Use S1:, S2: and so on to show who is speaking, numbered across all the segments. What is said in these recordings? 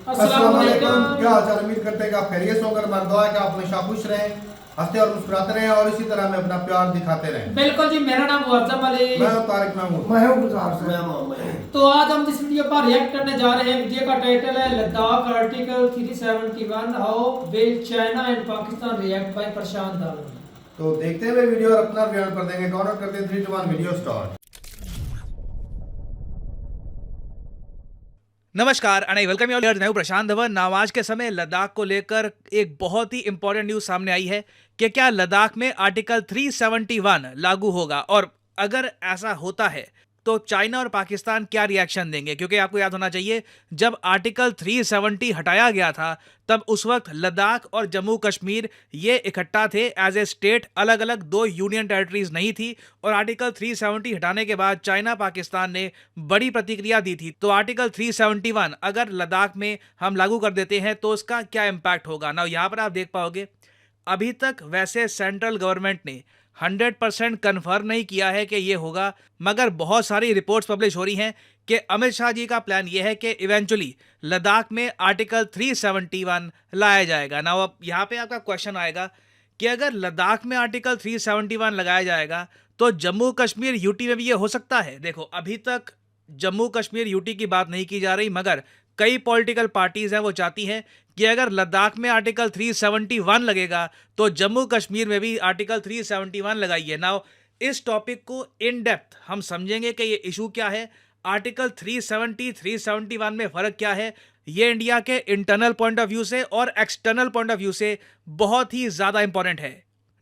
S1: अस्सलाम वालेकुम। क्या हाल चाल? उम्मीद करते हैं कि आप खैरियत से होंगे। हमारी दुआ है कि आप हमेशा खुश रहें, हंसते और मुस्कुराते रहें और इसी तरह हमें अपना प्यार दिखाते रहें।
S2: बिल्कुल जी, मेरा नाम मुअज्जम अली।
S1: मैं हूं तारिक महमूद।
S3: मैं हूं गुजार से। मैं मोहम्मद हूं।
S2: तो आज हम जिस वीडियो पर रिएक्ट करने जा रहे हैं, वीडियो का टाइटल है Ladakh article 371 how will China and Pakistan react by Prashant Dawani.
S1: तो देखते हैं वीडियो और अपना बयान कर देंगे। काउंट करते हैं 3 2 1 वीडियो स्टार्ट।
S4: नमस्कार and I welcome you all. मैं हूं प्रशांत धवन। आज के समय लद्दाख को लेकर एक बहुत ही इंपॉर्टेंट न्यूज सामने आई है कि क्या लद्दाख में आर्टिकल 371 लागू होगा, और अगर ऐसा होता है तो चाइना और पाकिस्तान क्या रिएक्शन देंगे। क्योंकि आपको याद होना चाहिए, जब आर्टिकल 370 हटाया गया था तब उस वक्त लद्दाख और जम्मू कश्मीर ये इकट्ठा थे एज ए स्टेट, अलग अलग दो यूनियन टेरिटरीज नहीं थी। और आर्टिकल 370 हटाने के बाद चाइना पाकिस्तान ने बड़ी प्रतिक्रिया दी थी। तो आर्टिकल 371 अगर लद्दाख में हम लागू कर देते हैं तो उसका क्या इम्पैक्ट होगा ना, यहाँ पर आप देख पाओगे अभी तक वैसे सेंट्रल गवर्नमेंट ने 100% कन्फर्म नहीं किया है कि ये होगा, मगर बहुत सारी रिपोर्ट्स पब्लिश हो रही हैं कि अमित शाह जी का प्लान ये है कि इवेंचुअली लद्दाख में आर्टिकल 371 लाया जाएगा ना। अब यहाँ पे आपका क्वेश्चन आएगा कि अगर लद्दाख में आर्टिकल 371 लगाया जाएगा तो जम्मू कश्मीर यूटी में भी ये हो सकता है। देखो, अभी तक जम्मू कश्मीर यूटी की बात नहीं की जा रही, मगर कई पॉलिटिकल पार्टीज हैं वो चाहती हैं कि अगर लद्दाख में आर्टिकल 371 लगेगा तो जम्मू कश्मीर में भी आर्टिकल 371 लगाइए। नाउ इस टॉपिक को इन डेप्थ हम समझेंगे कि ये इशू क्या है, आर्टिकल 370 371 में फर्क क्या है। ये इंडिया के इंटरनल पॉइंट ऑफ व्यू से और एक्सटर्नल पॉइंट ऑफ व्यू से बहुत ही ज्यादा इंपॉर्टेंट है।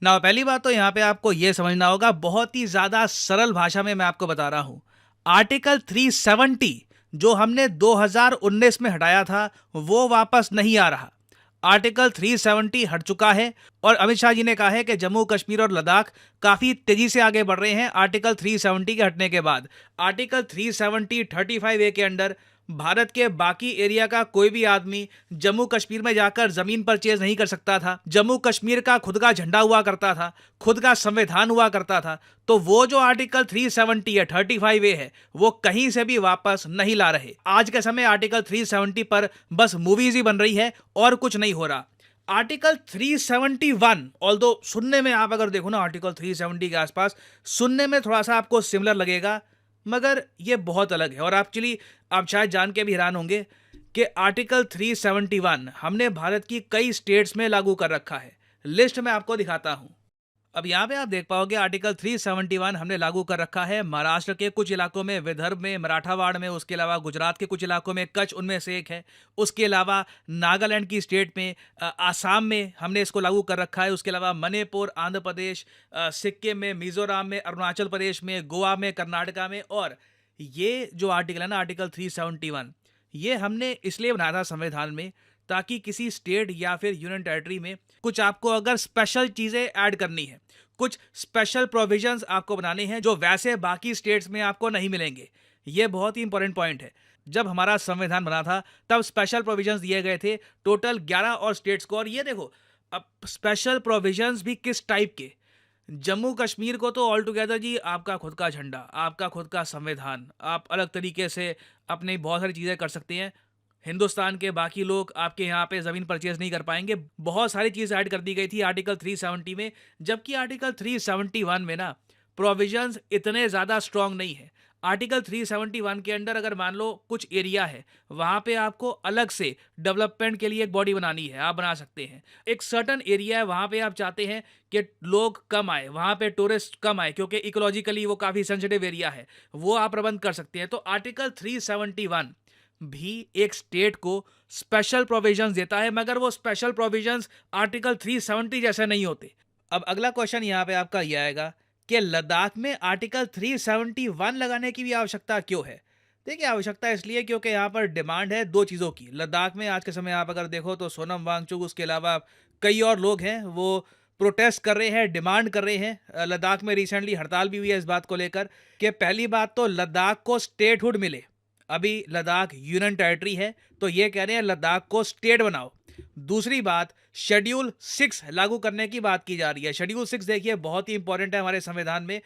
S4: ना पहली बात तो यहाँ पे आपको ये समझना होगा, बहुत ही ज्यादा सरल भाषा में मैं आपको बता रहा हूं, आर्टिकल 370 जो हमने 2019 में हटाया था वो वापस नहीं आ रहा। आर्टिकल 370 हट चुका है और अमित शाह जी ने कहा है कि जम्मू कश्मीर और लद्दाख काफी तेजी से आगे बढ़ रहे हैं आर्टिकल 370 के हटने के बाद। आर्टिकल 370 35A के अंडर भारत के बाकी एरिया का कोई भी आदमी जम्मू कश्मीर में जाकर जमीन परचेज नहीं कर सकता था। जम्मू कश्मीर का खुद का झंडा हुआ करता था, खुद का संविधान हुआ करता था। तो वो जो आर्टिकल 370 है 35A है वो कहीं से भी वापस नहीं ला रहे। आज के समय आर्टिकल 370 पर बस मूवीज ही बन रही है और कुछ नहीं हो रहा। आर्टिकल 371 ऑल्दो सुनने में, आप अगर देखो ना आर्टिकल 370 के आसपास, सुनने में थोड़ा सा आपको सिमिलर लगेगा, मगर ये बहुत अलग है। और एक्चुअली आप शायद जान के भी हैरान होंगे कि आर्टिकल 371 हमने भारत की कई स्टेट्स में लागू कर रखा है। लिस्ट में आपको दिखाता हूं। अब यहाँ पे आप देख पाओगे आर्टिकल 371 हमने लागू कर रखा है महाराष्ट्र के कुछ इलाकों में, विदर्भ में, मराठावाड़ में, उसके अलावा गुजरात के कुछ इलाकों में, कच्छ उनमें से एक है। उसके अलावा नागालैंड की स्टेट में, आसाम में हमने इसको लागू कर रखा है। उसके अलावा मणिपुर, आंध्र प्रदेश, सिक्किम में, मिजोरम में, अरुणाचल प्रदेश में, गोवा में, कर्नाटका में। और ये जो आर्टिकल है ना आर्टिकल 371, ये हमने इसलिए बनाया था संविधान में ताकि किसी स्टेट या फिर यूनियन टेरिटरी में कुछ आपको अगर स्पेशल चीजें ऐड करनी है, कुछ स्पेशल प्रोविजंस आपको बनाने हैं जो वैसे बाकी स्टेट्स में आपको नहीं मिलेंगे। ये बहुत ही इंपॉर्टेंट पॉइंट है। जब हमारा संविधान बना था तब स्पेशल प्रोविजंस दिए गए थे टोटल 11 और स्टेट्स को। और ये देखो, अब स्पेशल प्रोविजंस भी किस टाइप के। जम्मू कश्मीर को तो ऑल टुगेदर जी आपका खुद का झंडा, आपका खुद का संविधान, आप अलग तरीके से अपनी बहुत सारी चीज़ें कर सकते हैं। हिंदुस्तान के बाकी लोग आपके यहाँ पे ज़मीन परचेज नहीं कर पाएंगे। बहुत सारी चीज़ ऐड कर दी गई थी आर्टिकल 370 में, जबकि आर्टिकल 371 में ना प्रोविजंस इतने ज़्यादा स्ट्रांग नहीं है। आर्टिकल 371 के अंडर अगर मान लो कुछ एरिया है, वहाँ पे आपको अलग से डेवलपमेंट के लिए एक बॉडी बनानी है, आप बना सकते हैं। एक सर्टन एरिया है, वहाँ पे आप चाहते हैं कि लोग कम आए, वहाँ पे टूरिस्ट कम आए, क्योंकि इकोलॉजिकली वो काफ़ी सेंसिटिव एरिया है, वो आप प्रबंध कर सकते हैं। तो आर्टिकल 371 भी एक स्टेट को स्पेशल प्रोविजंस देता है, मगर वो स्पेशल प्रोविजंस आर्टिकल 370 जैसे नहीं होते। अब अगला क्वेश्चन यहाँ पे आपका ये आएगा कि लद्दाख में आर्टिकल 371 लगाने की भी आवश्यकता क्यों है। देखिए, आवश्यकता इसलिए क्योंकि यहाँ पर डिमांड है दो चीज़ों की। लद्दाख में आज के समय आप अगर देखो तो सोनम वांगचुक, उसके अलावा कई और लोग हैं, वो प्रोटेस्ट कर रहे हैं, डिमांड कर रहे हैं। लद्दाख में रिसेंटली हड़ताल भी हुई है इस बात को लेकर कि पहली बात तो लद्दाख को स्टेटहुड मिले। अभी लद्दाख यूनियन टेरिटरी है तो ये कह रहे हैं लद्दाख को स्टेट बनाओ। दूसरी बात, शेड्यूल 6 लागू करने की बात की जा रही है। शेड्यूल 6 देखिए बहुत ही इंपॉर्टेंट है हमारे संविधान में।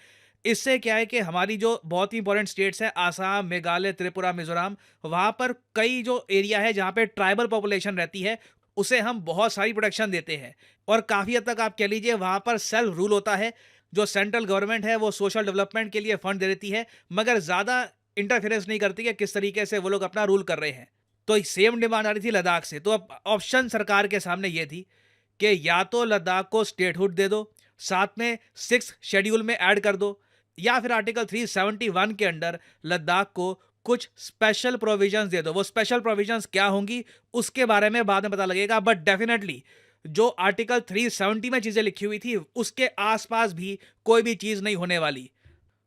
S4: इससे क्या है कि हमारी जो बहुत ही इंपॉर्टेंट स्टेट्स है आसाम, मेघालय, त्रिपुरा, मिजोरम, वहाँ पर कई जो एरिया है जहाँ पे ट्राइबल पॉपुलेशन रहती है उसे हम बहुत सारी प्रोटेक्शन देते हैं और काफ़ी हद तक आप कह लीजिए वहाँ पर सेल्फ रूल होता है। जो सेंट्रल गवर्नमेंट है वो सोशल डेवलपमेंट के लिए फंड दे देती है मगर ज़्यादा इंटरफेरेंस नहीं करती है किस तरीके से वो लोग अपना रूल कर रहे हैं। तो सेम डिमांड आ रही थी लद्दाख से। तो अब ऑप्शन सरकार के सामने ये थी कि या तो लद्दाख को स्टेटहुड दे दो, साथ में 6th शेड्यूल में ऐड कर दो, या फिर आर्टिकल 371 के अंडर लद्दाख को कुछ स्पेशल प्रोविजंस दे दो। वो स्पेशल प्रोविजंस क्या होंगी उसके बारे में बाद में पता लगेगा, बट डेफिनेटली जो आर्टिकल 370 में चीजें लिखी हुई थी उसके आसपास भी कोई भी चीज नहीं होने वाली।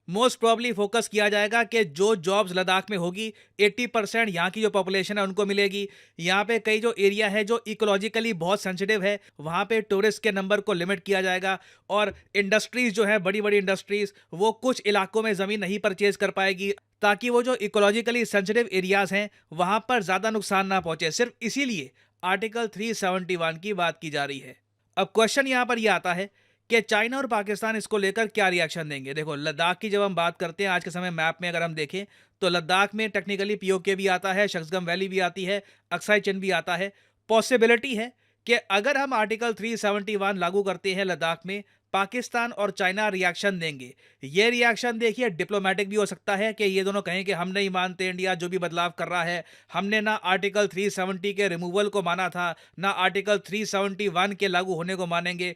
S4: मोस्ट प्रॉब्ली फोकस किया जाएगा कि जो जॉब्स लद्दाख में होगी 80% यहाँ की जो पॉपुलेशन है उनको मिलेगी। यहाँ पे कई जो एरिया है जो इकोलॉजिकली बहुत सेंसिटिव है वहाँ पे टूरिस्ट के नंबर को लिमिट किया जाएगा और इंडस्ट्रीज जो है बड़ी बड़ी इंडस्ट्रीज वो कुछ इलाकों में ज़मीन नहीं परचेज कर पाएगी ताकि वो जो इकोलॉजिकली सेंसिटिव एरियाज हैं वहाँ पर ज़्यादा नुकसान ना पहुँचे। सिर्फ इसीलिए आर्टिकल 371 की बात की जा रही है। अब क्वेश्चन यहाँ पर यह आता है कि चाइना और पाकिस्तान इसको लेकर क्या रिएक्शन देंगे। देखो लद्दाख की जब हम बात करते हैं आज के समय मैप में अगर हम देखें तो लद्दाख में टेक्निकली पीओके भी आता है, शक्सगम वैली भी आती है, अक्साई चिन भी आता है। पॉसिबिलिटी है कि अगर हम आर्टिकल 371 लागू करते हैं लद्दाख में, पाकिस्तान और चाइना रिएक्शन देंगे। ये रिएक्शन देखिए डिप्लोमेटिक भी हो सकता है कि ये दोनों कहें कि हम नहीं मानते इंडिया जो भी बदलाव कर रहा है, हमने ना आर्टिकल 370 के रिमूवल को माना था ना आर्टिकल 371 के लागू होने को मानेंगे।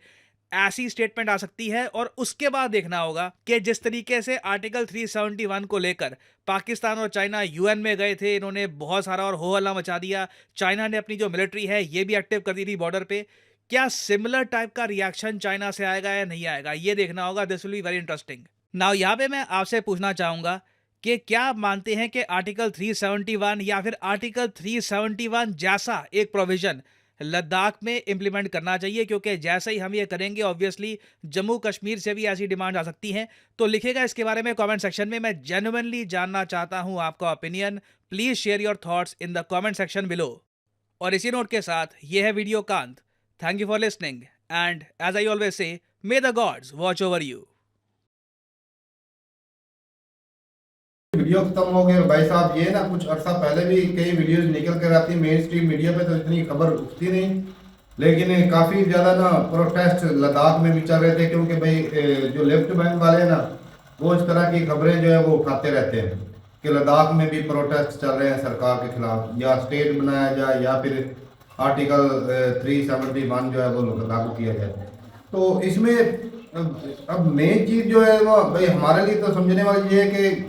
S4: ऐसी स्टेटमेंट आ सकती है और उसके बाद देखना होगा कि जिस तरीके से आर्टिकल 371 को लेकर पाकिस्तान और चाइना यूएन में गए थे, इन्होंने बहुत सारा और हो हल्ला मचा दिया। चाइना ने अपनी जो मिलिट्री है ये भी एक्टिव कर दी थी बॉर्डर पे। क्या सिमिलर टाइप का रिएक्शन चाइना से आएगा या नहीं आएगा ये देखना होगा। This will be very interesting. Now यहाँ पे मैं आपसे पूछना चाहूंगा कि क्या आप मानते हैं कि आर्टिकल 371 या फिर आर्टिकल 371 जैसा एक प्रोविजन लद्दाख में इंप्लीमेंट करना चाहिए, क्योंकि जैसे ही हम ये करेंगे ऑब्वियसली जम्मू कश्मीर से भी ऐसी डिमांड आ सकती हैं। तो लिखेगा इसके बारे में कमेंट सेक्शन में। मैं जेन्युइनली जानना चाहता हूं आपका opinion. Please share your thoughts in the comment section below. और इसी नोट के साथ ये है वीडियो का अंत। Thank you for listening and as I always say may the gods watch over you.
S1: Video खत्म हो गया भाई साहब। ये ना कुछ अर्सा पहले भी कई वीडियोस निकल कर आती मेन स्ट्रीम मीडिया पे, तो इतनी खबर उठती नहीं, लेकिन काफ़ी ज़्यादा ना प्रोटेस्ट लद्दाख में भी चल रहे थे, क्योंकि भाई जो लेफ्ट बैंक वाले हैं ना वो इस तरह की खबरें जो है वो उठाते रहते हैं कि लद्दाख में भी प्रोटेस्ट चल रहे हैं सरकार के खिलाफ, या स्टेट बनाया जाए या फिर आर्टिकल 371 जो है वो लागू किया जाए। तो इसमें अब मेन चीज़ जो है वो भाई हमारे लिए तो समझने वाली ये है कि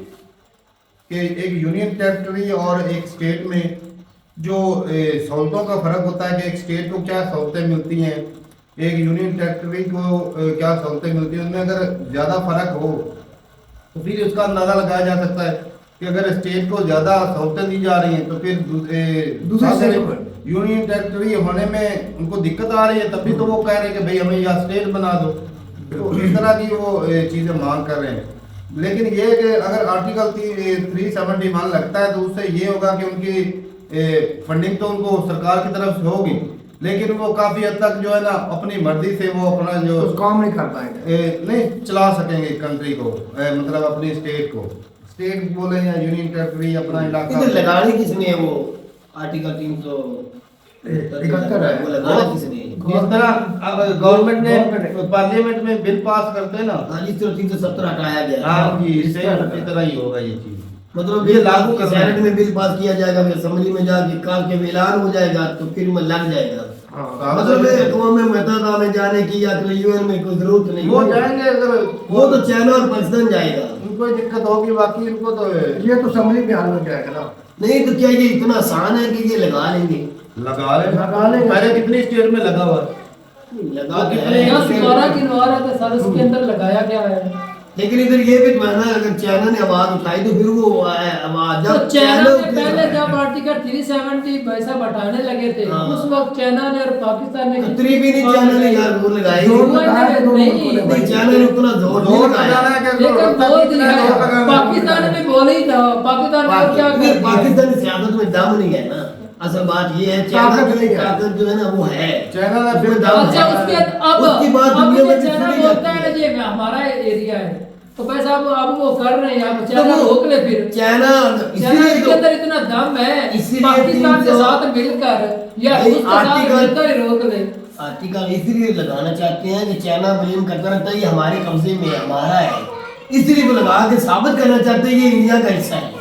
S1: एक यूनियन टेरिटरी और एक स्टेट में जो सहूलतों का फ़र्क होता है कि एक स्टेट को क्या सहूलतें मिलती हैं, एक यूनियन टेरिटरी को क्या सहूलतें मिलती हैं, उनमें अगर ज़्यादा फ़र्क हो तो फिर उसका अंदाज़ा लगाया जा सकता है कि अगर स्टेट को ज़्यादा सहूलतें दी जा रही हैं तो फिर दूसरे यूनियन टेरिटरी होने में उनको दिक्कत आ रही है, तभी तो वो कह रहे हैं कि भाई हमें यहाँ स्टेट बना दो। तो इस तरह की वो चीज़ें मांग कर रहे हैं। लेकिन ये कि अगर आर्टिकल 371 लगता है तो उससे ये होगा कि उनकी फंडिंग तो उनको सरकार की तरफ से होगी, लेकिन वो काफ़ी हद तक जो है ना अपनी मर्जी से वो अपना जो
S3: काम नहीं कर पाएंगे, नहीं
S1: चला सकेंगे कंट्री को, मतलब अपनी स्टेट को, स्टेट बोले या यूनियन टेरिटरी अपना इलाका
S3: लगाने किसने है वो आर्टिकल 371 है वो लगाना किसने?
S1: जिस तरह गवर्नमेंट ने पार्लियामेंट में बिल पास करते हैं ना,
S3: हाँ जिस तरह 370 हटाया गया,
S1: हाँ जी, इसी तरह ही होगा ये चीज।
S3: मतलब ये लागू सेनेट में बिल पास किया जाएगा, फिर असेंबली में जाके काल के ऐलान हो जाएगा तो फिर में लग जाएगा। मतलब अक़वाम मुत्तहिदा में जाने की या यूएन में कोई जरूरत नहीं,
S1: वो जाएंगे अगर
S3: वो तो चाइना और पाकिस्तान जाएगा,
S1: उनको दिक्कत होगी, बाकी इनको तो
S3: ये तो असेंबली में हाल हो जाएगा ना। नहीं तो क्या ये इतना आसान है कि ये लगा लेंगे?
S1: लगा लेंगे। पहले कितनी स्टेट में लगा हुआ
S3: लगा
S2: यहाँ 12 किनवार है तो सर उसके अंदर लगाया गया है।
S3: लेकिन इधर ये भी माना अगर चाइना ने आवाज उठाई तो फिर वो आवाज
S2: तो चाइना ने पहले जब आर्टिकल 370 पैसा बढ़ाने लगे थे उस वक्त चाइना ने और पाकिस्तान ने
S3: उतरी भी नहीं, चाइना ने यार जोर लगाई नहीं, चाइना ने उतना जोर लगाया,
S2: लेकिन पाकिस्तान में बोले ही था, पाकिस्तान में क्या
S3: पाकिस्तान की सियासत में दम नहीं है ना। असल बात ये है ताकत जो है ना वो है
S1: चाइना ने।
S2: अच्छा उसके अब
S3: उसकी बात दुनिया में
S2: चाइना बोलता है ये हमारा एरिया है, तो भाई साहब अब वो कर रहे हैं, अब
S3: तो
S2: चाइना
S3: वो
S2: रोक ले फिर।
S3: चाइना
S2: चाइना
S3: इसीलिए
S2: के अंदर इतना दम है,
S3: इसीलिए
S2: पाकिस्तान के
S3: 300
S2: साथ मिलकर या
S3: भाई
S2: रूस के साथ
S3: आर्टिकल-
S2: मिलकर ही रोक ले।
S3: आर्टिकल इसलिए लगाना चाहते हैं कि चाइना ब्लेम करता रहता है ये हमारे कब्जे में है, हमारा है, इसलिए वो लगा के साबित करना चाहते हैं ये इंडिया का हिस्सा है।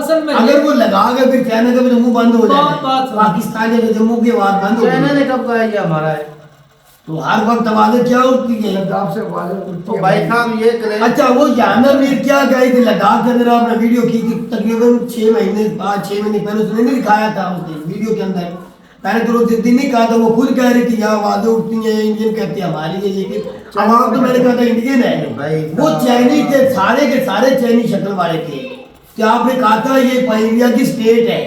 S2: असल में
S3: अगर वो लगा के फिर चाइना का भी जम्मू बंद हो
S2: बात
S3: जाए,
S2: सुनो।
S3: पाकिस्तान के जम्मू की आवाज बंद हो
S5: चाइना
S3: जाए,
S5: ने कब कहा ये हमारा है?
S3: तो हर वक्त आवाजें क्या उठती है?
S6: लद्दाख से आवाजें उठती
S1: तो
S6: है।
S1: भाई साहब ये करें
S3: अच्छा वो जानना मीर क्या गए थे लद्दाख के अंदर, आपने वीडियो की थी तकरीबन 6 महीने 5-6 महीने पहले उसने नहीं दिखाया था उसने वीडियो के अंदर, मैंने तो उस दिन नहीं कहा था, वो खुद कह रही थी यहाँ आवाजें उठती हैं इंडियन कहती है हमारी है, लेकिन आवाम तो मैंने कहा था इंडियन
S1: भाई
S3: है, वो चाइनीज थे, सारे के सारे चाइनीज शक्ल वाले थे। क्या आपने कहा था ये इंडिया की स्टेट है?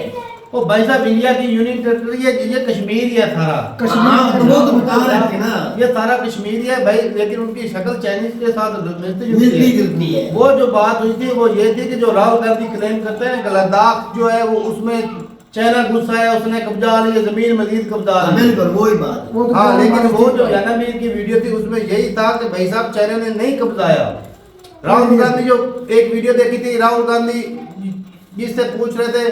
S5: ओ भाई साहब इंडिया की यूनियन टेरिटरी है, ये कश्मीर ही है सारा।
S3: हाँ, तो वो तो बता रहे थे ना,
S5: ये सारा कश्मीर ही है भाई, लेकिन उनकी शक्ल चाइनीज के साथ मिलती
S3: मिलती
S5: जुलती है।
S3: जुलती है।
S5: वो जो बात हुई थी वो ये थी कि जो राहुल गांधी क्लेम करते हैं कि लद्दाख जो है वो उसमें चाइना घुसा है, उसने कब्जा ली, जमीन मजीद कब्जा ली।
S3: बिल्कुल वही बात।
S6: वो तो
S1: हाँ
S6: दोनों
S1: लेकिन वो
S6: बातें
S1: जो
S6: थी।
S1: याना मीर की वीडियो थी उसमें यही था कि भाई साहब चाइना ने नहीं कब्जाया। राहुल गांधी जो एक वीडियो देखी थी, राहुल गांधी जिससे पूछ रहे थे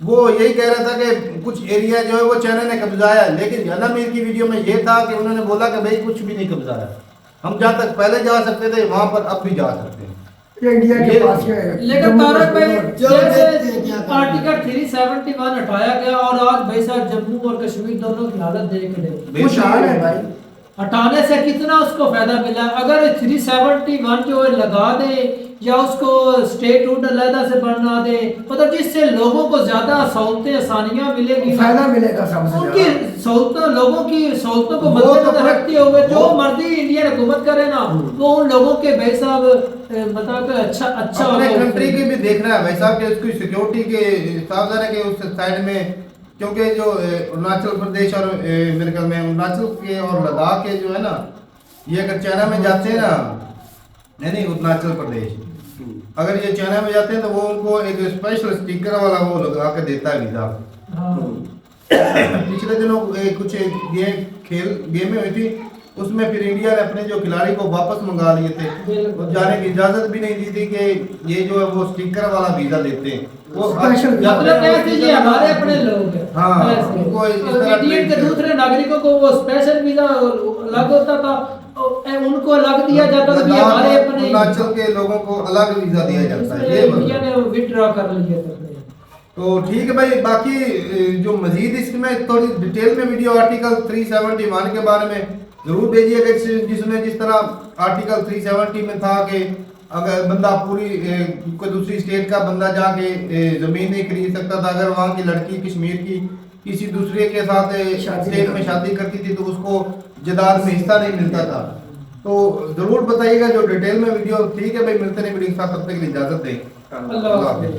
S1: वो यही कह रहा था कि कुछ एरिया जो है वो चाइना ने कब्जाया, लेकिन याना मीर की वीडियो में ये था कि उन्होंने बोला कि भाई कुछ भी नहीं कब्जाया, हम जहाँ तक पहले जा सकते थे वहां पर अब भी जा सकते हैं।
S6: ये इंडिया के
S1: ये-
S6: पास है।
S2: लेकिन
S6: जम्मू
S2: तारक भाई
S6: कश्मीर।
S3: चलो देखते हैं क्या
S2: जैसे
S3: करना है।
S2: आर्टिकल 371 हटाया गया और आज भाई साहब जम्मू और कश्मीर दोनों की हालत देख ले।
S6: खुशहाल है भाई।
S2: हटाने से कितना उसको फायदा मिला? अगर 371 जो है लगा दे या उसको स्टेटहुड अलहदा से बना दे, मतलब जिससे लोगों को ज्यादा सहूलतें आसानियां मिलेगी,
S6: फायदा मिलेगा सबसे
S2: उनकी
S6: ज्यादा।
S2: सहूलतों लोगों की सहूलतों को
S1: वो
S2: मद्देनजर
S1: तो-
S2: रखते हुए जो
S1: वो-
S2: मर्जी इंडियन हुकूमत करे ना वो उन लोगों के भाई साहब मतलब अच्छा
S1: अपने
S2: होगा।
S1: कंट्री की भी देखना है भाई साहब कि उसकी सिक्योरिटी के हिसाब से कि उस साइड में, क्योंकि जो अरुणाचल प्रदेश और मेरे ख्याल में अरुणाचल के और लद्दाख के जो है ना, ये अगर चाइना में जाते हैं ना, नहीं अरुणाचल प्रदेश, अगर ये चाइना में जाते हैं तो वो उनको एक स्पेशल स्टिकर वाला वो लगा के देता है वीजा।
S2: हाँ।
S1: पिछले दिनों कुछ गेमें हुई थी, उसमें फिर इंडिया ने अपने जो खिलाड़ी को वापस मंगा लिए थे,
S2: बिल्कुल।
S1: और जाने की इजाजत भी नहीं दी थी कि ये जो है वो स्टिकर वाला वीजा देते हैं, वो
S6: स्पेशल वीजा।
S2: मतलब कैसे ये हमारे अपने लोग हैं।
S1: हाँ,
S2: ऐसे।
S1: उनको इस
S2: और
S1: तरह
S2: इंडियन के
S1: ट्रीट
S2: दूसरे नागरिकों को वो स्पेशल वीजा अलग होता था, और उनको अलग दिया जाता था, ये हमारे अपने
S1: अरुणाचल के लोगों को अलग वीजा दिया जाता है, ये
S2: इंडिया
S1: बात।
S2: ने विथड्रॉ कर लिया था।
S1: तो ठीक है भाई, बाकी जो मजीद इसमें थोड़ी डिटेल में वीडियो आर्टिकल 371 के बारे में जरूर भेजिएगा, जिसमें जिस तरह आर्टिकल 370 में था कि अगर बंदा पूरी कोई दूसरी स्टेट का बंदा जाके जमीन नहीं खरीद सकता था, अगर वहाँ की लड़की कश्मीर की किसी दूसरे के साथ स्टेट में शादी करती थी तो उसको जदाद में हिस्सा नहीं मिलता था। तो जरूर बताइएगा जो डिटेल में वीडियो। ठीक है भाई, मिलते हैं वीडियो के साथ, तब तक के लिए इजाजत दें।
S2: अल्लाह हाफ़िज़।